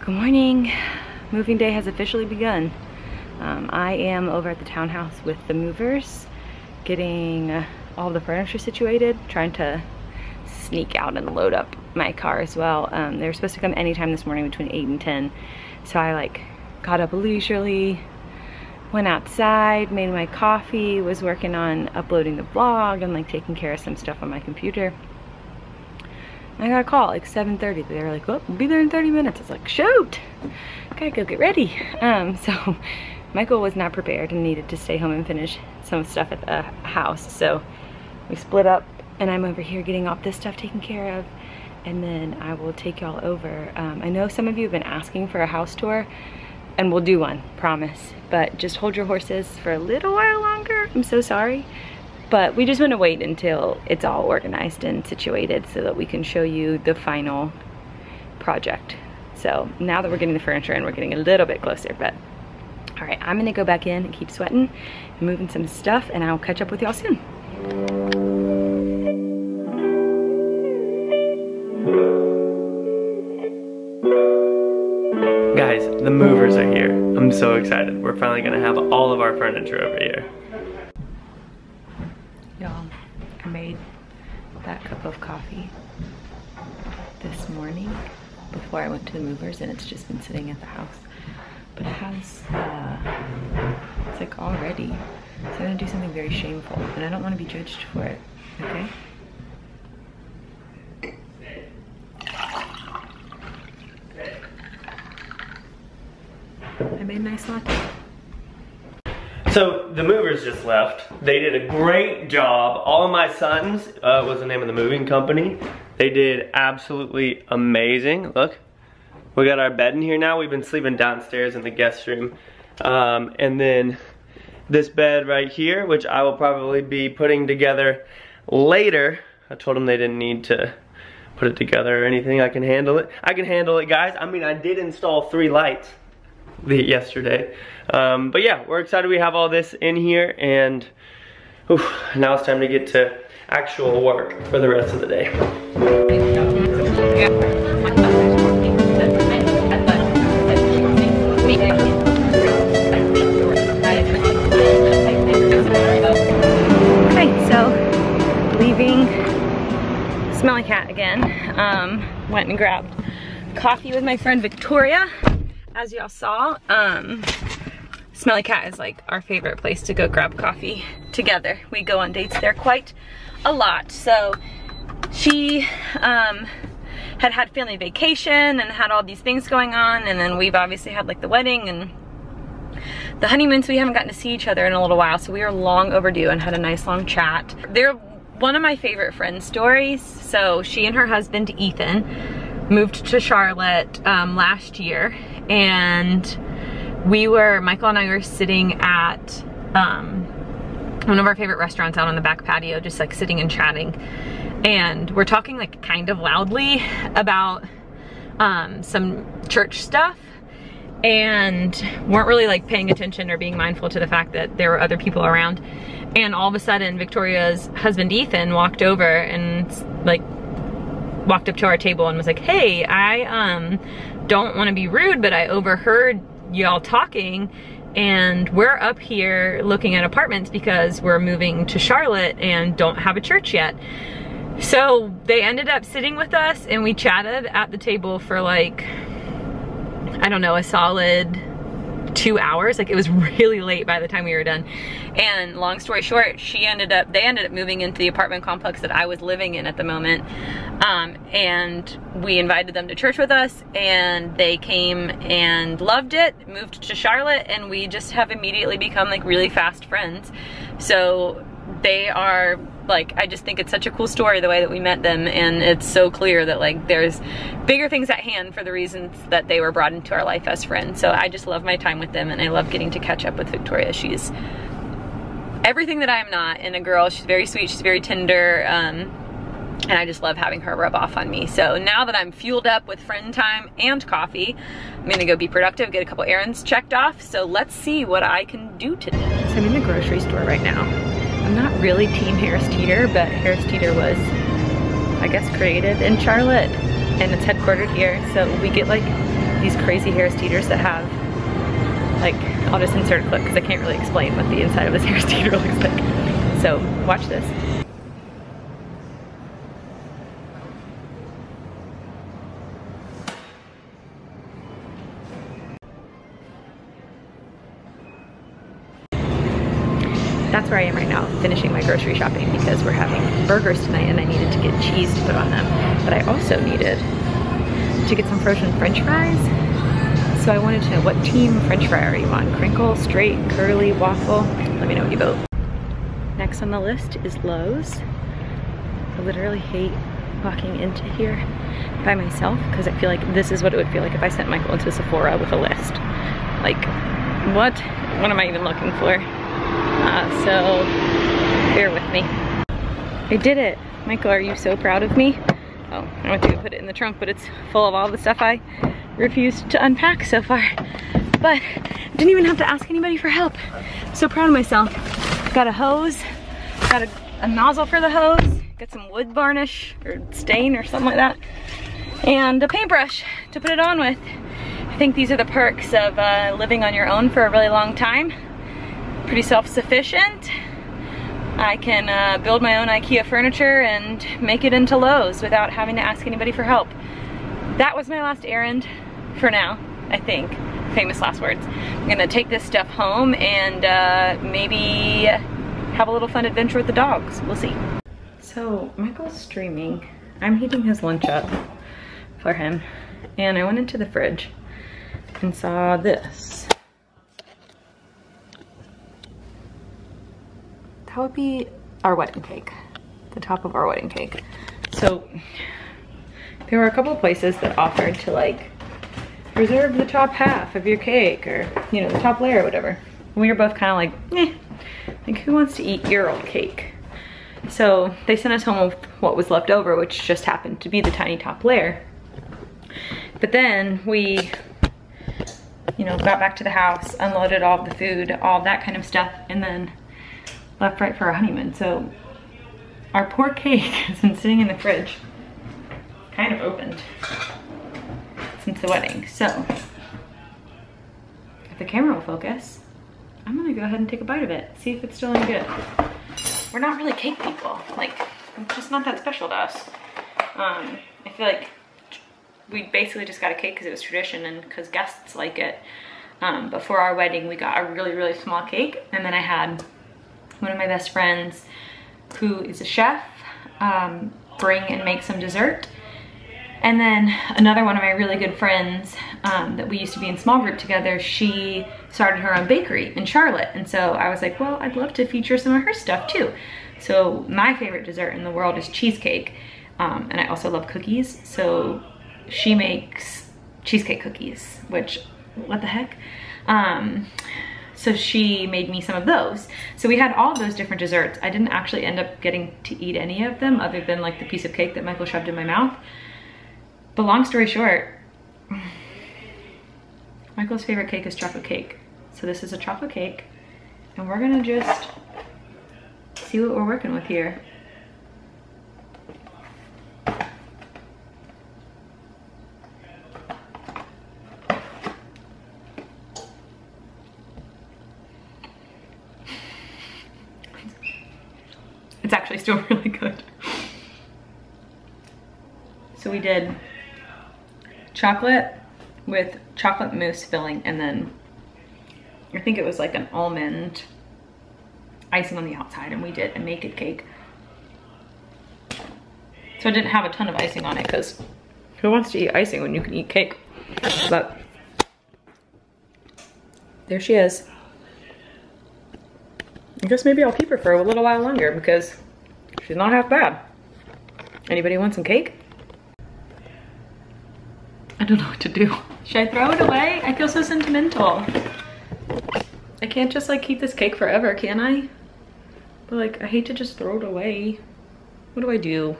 Good morning. Moving day has officially begun. I am over at the townhouse with the movers, getting all the furniture situated, trying to sneak out and load up my car as well. They were supposed to come anytime this morning between 8 and 10. So I got up leisurely, went outside, made my coffee, was working on uploading the vlog and taking care of some stuff on my computer. I got a call at 7:30. They were like, "Well, we'll be there in 30 minutes." I was like, "Shoot, gotta go get ready." So Michael was not prepared and needed to stay home and finish some stuff at the house. So we split up, and I'm over here getting all this stuff taken care of, and then I will take y'all over. I know some of you have been asking for a house tour, and we'll do one, promise. But just hold your horses for a little while longer. I'm so sorry. But we just want to wait until it's all organized and situated so that we can show you the final project. So now that we're getting the furniture in, we're getting a little bit closer. But all right, I'm gonna go back in and keep sweating and moving some stuff, and I'll catch up with y'all soon. Guys, the movers are here. I'm so excited. We're finally gonna have all of our furniture over here. Y'all, I made that cup of coffee this morning before I went to the movers, and it's just been sitting at the house. But it has, it's all ready. So I'm gonna do something very shameful, and I don't wanna be judged for it, okay? I made a nice latte. So the movers just left. They did a great job. All of my sons was the name of the moving company. They did absolutely amazing. Look, we got our bed in here now. We've been sleeping downstairs in the guest room. And then this bed right here, which I will probably be putting together later. I told them they didn't need to put it together or anything. I can handle it. I can handle it, guys. I mean, I did install 3 lights yesterday. But yeah, we're excited we have all this in here, and now it's time to get to actual work for the rest of the day. Okay, so leaving Smelly Cat again. Went and grabbed coffee with my friend Victoria. As y'all saw, Smelly Cat is our favorite place to go grab coffee together. We go on dates there quite a lot. So she had family vacation and had all these things going on, and then we've obviously had the wedding and the honeymoon, so we haven't gotten to see each other in a little while. So we are long overdue and had a nice long chat. They're one of my favorite friend stories. So she and her husband Ethan moved to Charlotte last year, and Michael and I were sitting at one of our favorite restaurants out on the back patio, just sitting and chatting, and we're talking kind of loudly about some church stuff, and weren't really paying attention or being mindful to the fact that there were other people around. And all of a sudden Victoria's husband Ethan walked over and walked up to our table and was like, "Hey, I don't want to be rude, but I overheard y'all talking, and we're up here looking at apartments because we're moving to Charlotte and don't have a church yet." So they ended up sitting with us, and we chatted at the table for I don't know, a solid 2 hours. It was really late by the time we were done. And long story short, they ended up moving into the apartment complex that I was living in at the moment. And we invited them to church with us, and they came and loved it, moved to Charlotte, and we just have immediately become really fast friends. So they are I just think it's such a cool story the way that we met them, and it's so clear that there's bigger things at hand for the reasons that they were brought into our life as friends. So I just love my time with them, and I love getting to catch up with Victoria. She's everything that I am not in a girl. She's very sweet, she's very tender, and I just love having her rub off on me. So now that I'm fueled up with friend time and coffee, I'm gonna go be productive, get a couple errands checked off. So let's see what I can do today. So I'm in the grocery store right now. I'm not really team Harris Teeter, but Harris Teeter was, I guess, created in Charlotte, and it's headquartered here. So we get these crazy Harris Teeters that have, like, I'll just insert a clip because I can't really explain what the inside of this Harris Teeter looks like. So watch this. That's where I am right now, finishing my grocery shopping because we're having burgers tonight and I needed to get cheese to put on them. But I also needed to get some frozen French fries. So I wanted to know, what team French fry are you on? Crinkle, straight, curly, waffle? Let me know what you vote. Next on the list is Lowe's. I literally hate walking into here by myself because I feel like this is what it would feel like if I sent Michael into Sephora with a list. Like, what am I even looking for? So bear with me. I did it. Michael, are you so proud of me? Oh, I went to go put it in the trunk, but it's full of all the stuff I refused to unpack so far. But I didn't even have to ask anybody for help. I'm so proud of myself. Got a hose, got a nozzle for the hose, got some wood varnish or stain or something like that, and a paintbrush to put it on with. I think these are the perks of living on your own for a really long time. Pretty self-sufficient. I can build my own IKEA furniture and make it into Lowe's without having to ask anybody for help. That was my last errand for now, I think. Famous last words. I'm gonna take this stuff home and maybe have a little fun adventure with the dogs. We'll see. So Michael's streaming. I'm heating his lunch up for him. And I went into the fridge and saw this. That would be our wedding cake, the top of our wedding cake. So there were a couple of places that offered to like reserve the top half of your cake or, you know, the top layer or whatever. And we were both kind of like, like who wants to eat your old cake? So they sent us home with what was left over, which just happened to be the tiny top layer. But then we, you know, got back to the house, unloaded all of the food, all that kind of stuff, and then left right for our honeymoon. So our poor cake has been sitting in the fridge, kind of opened, since the wedding. So if the camera will focus, I'm gonna go ahead and take a bite of it, see if it's still any good. We're not really cake people. Like, it's just not that special to us. I feel like we basically just got a cake because it was tradition and because guests like it. Before our wedding, we got a really, really small cake, and then I had one of my best friends who is a chef bring and make some dessert. And then another one of my really good friends that we used to be in small group together, she started her own bakery in Charlotte. And so I was like, well, I'd love to feature some of her stuff too. So my favorite dessert in the world is cheesecake. And I also love cookies. So she makes cheesecake cookies, which, what the heck? So she made me some of those. So we had all of those different desserts. I didn't actually end up getting to eat any of them other than like the piece of cake that Michael shoved in my mouth. But long story short, Michael's favorite cake is chocolate cake. So this is a chocolate cake, and we're gonna just see what we're working with here. It's actually still really good. So we did chocolate with chocolate mousse filling, and then I think it was like an almond icing on the outside, and we did a naked cake. So I didn't have a ton of icing on it because who wants to eat icing when you can eat cake? But there she is. I guess maybe I'll keep her for a little while longer because she's not half bad. Anybody want some cake? I don't know what to do. Should I throw it away? I feel so sentimental. I can't just like keep this cake forever, can I? But like, I hate to just throw it away. What do I do?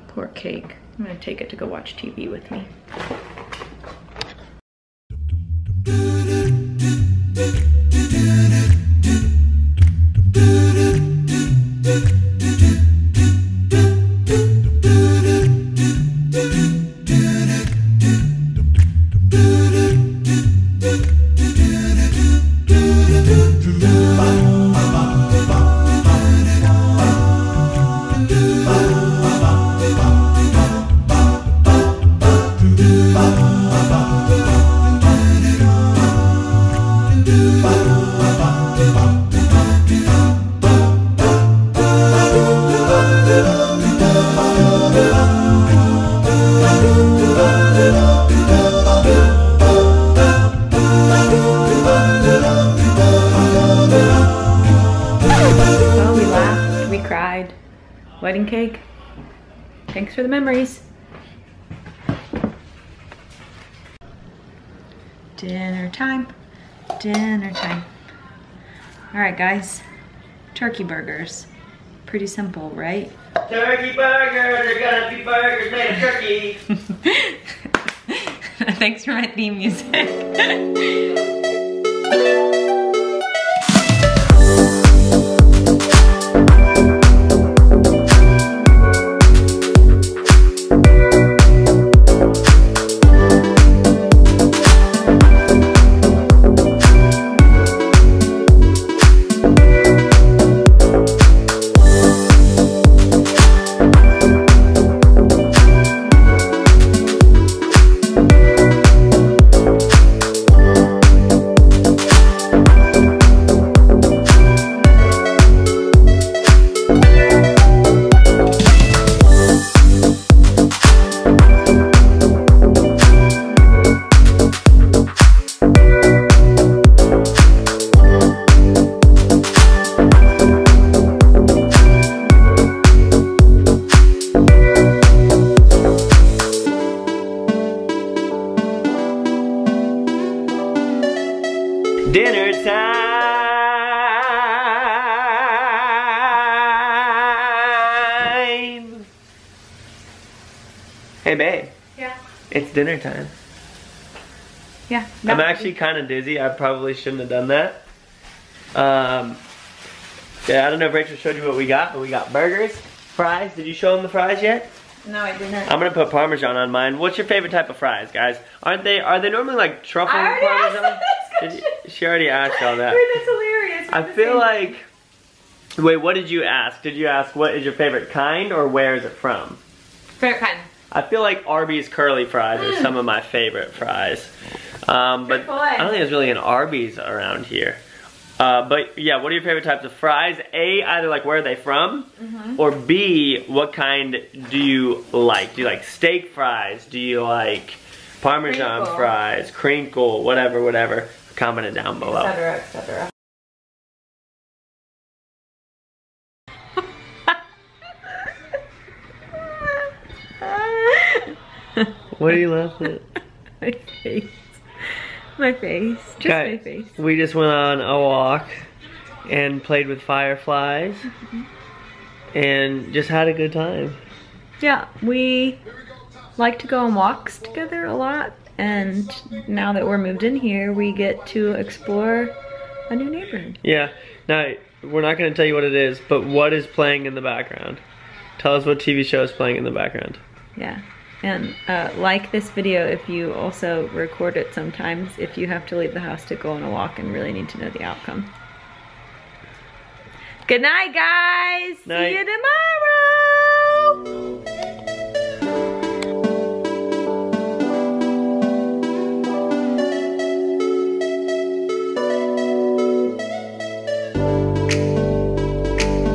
Poor cake. I'm gonna take it to go watch TV with me. wedding cake. Thanks for the memories. Dinner time, dinner time. All right, guys, turkey burgers. Pretty simple, right? Turkey burgers are gonna be burgers made of turkey. Thanks for my theme music. Dinner time! Hey babe. Yeah. It's dinner time. Yeah. I'm actually kind of dizzy. I probably shouldn't have done that. Yeah, I don't know if Rachel showed you what we got, but we got burgers, fries. Did you show them the fries yet? No, I didn't. I'm gonna put Parmesan on mine. What's your favorite type of fries, guys? Are they normally like truffle I already Parmesan? asked that. She already asked all that. Wait, that's hilarious. I feel like, wait, what did you ask? Did you ask what is your favorite kind or where is it from? Favorite kind. I feel like Arby's curly fries are some of my favorite fries. But I don't think there's really an Arby's around here. But yeah, what are your favorite types of fries? A, either like where are they from? Or B, what kind do you like? Do you like steak fries? Do you like Parmesan Crinkle. fries? Crinkle, whatever. Comment it down below. Et cetera. What are you laughing at? My face. My face. Just Guys, my face. we just went on a walk and played with fireflies and just had a good time. Yeah, we like to go on walks together a lot, and now that we're moved in here, we get to explore a new neighborhood. Yeah, now we're not going to tell you what it is, but what is playing in the background? Tell us what TV show is playing in the background. Yeah, and like this video if you also record it sometimes if you have to leave the house to go on a walk and really need to know the outcome. Good night, guys. Night. See you tomorrow.